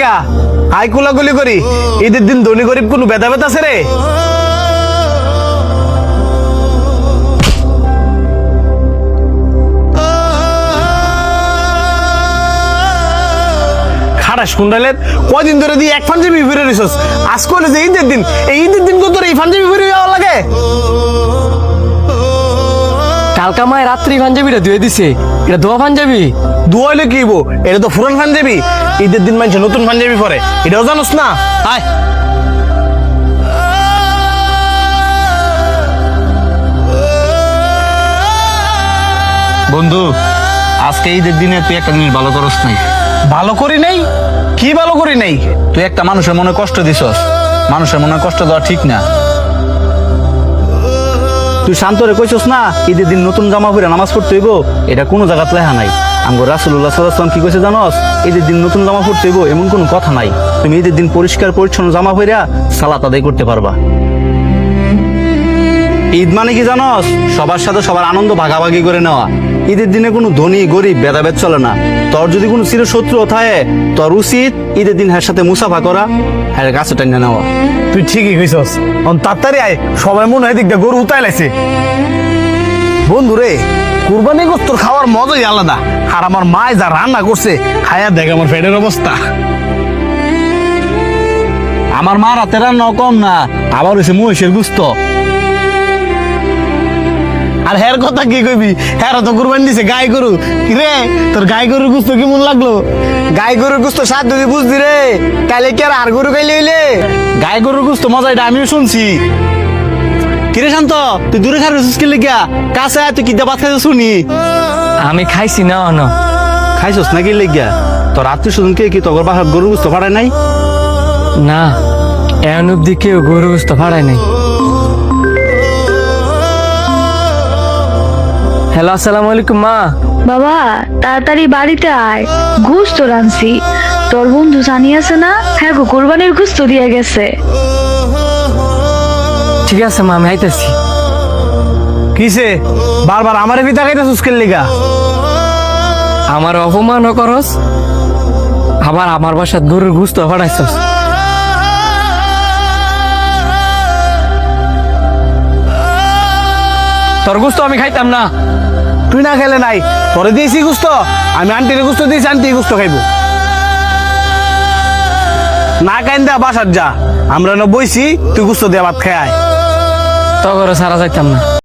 লিগা I কুলাগুলি করি ঈদের দিন ধনী গরিব কোনো ভেদাভেদ আছে রে? খারাস কুন্ডালে কয়দিন ধরে দিয়ে এক পাঞ্জাবি ফিরে রেছিস, আজ করে যে ঈদের দিন, এই ঈদের দিন কত এই পাঞ্জাবি ফিরে যাওয়া লাগে? কালকা মায় রাত্রি পাঞ্জাবিটা ধুয়ে দিছে, এটা ধোয়া পাঞ্জাবি। দুয়াইলে কি হইব? এটা তো পুরান পাঞ্জাবি। ঈদের দিন মানুষ নতুন পাঞ্জাবি পরে, এটাও জানোস না? আয় বন্ধু, আজকে ঈদের দিনে তুই একটা জিনিস ভালো করস নাই। ভালো করি নাই? কি ভালো করি নাই? তুই একটা মানুষের মনে কষ্ট দিছস। মানুষের মনে কষ্ট দেওয়া ঠিক না। তুই শান্তরে কইছস না ঈদের দিন নতুন জামা পরে নামাজ পড়তে হইব, এটা কোনো জায়গাতে লেখা নাই। আমগো রাসূলুল্লাহ সাল্লাল্লাহু আলাইহি ওয়াসাল্লাম কি কইছে জানোস? ঈদের দিন নতুন জামা পড়তে হইব এমন কোনো কথা নাই। তুমি ঈদের দিন পরিষ্কার পরিচ্ছন্ন জামা পরে সালাত আদায় করতে পারবা। ঈদ মানে কি জানোস? সবার সাথে সবার আনন্দ ভাগাভাগি করে নেওয়া। ঈদের দিনে কোনো ধনী গরিব ভেদাভেদ চলে না। তোর যদি কোনো চিরশত্রু থাকে, তোর উচিত ঈদের দিন হ্যার সাথে মুসাফা করা, হ্যাঁ কাছে টেনে নেওয়া। তুই ঠিকই কইছস। তাড়াতাড়ি আয়, সবাই মনে হয় দিকটা গরু উতাই লাইছে। বন্ধু রে, কুরবানি গোস্ত খাওয়ার মজাই আলাদা। আর আমার মায় যা রান্না করছে, খায়া দেখ আমার পেটের অবস্থা। আমার মা রাতে রান্না কম না, আবার হয়েছে মহিষের গুস্ত। আর হের কথা কি কইবি? হ্যাঁ তো কুরবানি দিছে গাই গরু। রে তোর গাই গরুর গুস্ত কেমন লাগলো? গাই গরুর গুস্ত স্বাদ তুই বুঝলি রে? কালে কি আর গরু খাইলে হইলে? গায়ে গরুর গুস্ত মজা, এটা আমিও শুনছি। কিরে শান্ত, তুই দূরে খাচ্ছিস কি লিগা? কাছে আয়, তুই কি ভাত খাইছিস শুনি? আমি খাইছি না অন। খাইছস নাকি লিগা? তোর আত্মীয় স্বজন কে কি তোর বাসার গরুর গুস্ত ফাড়ায় নাই? না, এমন অব্দি কেউ গরু গোস্ত ফাড়ায় নাই। হ্যালো, আসসালামু আলাইকুম মা। বাবা তাড়াতাড়ি বাড়িতে আয়, গোস্ত রানছি। তোর বন্ধু জানি আছে না, হ্যাঁ গো কোরবানির গোস্ত দিয়ে গেছে। ঠিক আছে মা, আমি আইতেছি। কিসে বারবার আমারে পিতা খাইতেছিস কেন লিগা? আমার অপমানও করস, আবার আমার বাসাত গরুর গোস্ত ফাড়াইছস। তোর গোস্ত আমি খাইতাম না। তুই না খেলে নাই, তোরে দিয়েছি গুস্ত, আমি আন্টির গুস্ত দিয়েছি, আন্টি গুস্ত খাইবো না। কাইন্দা বাসার যা, আমরা না বইছি, তুই গুস্ত দিয়ে ভাত খায় আয়। তগর সারা যাইতাম না।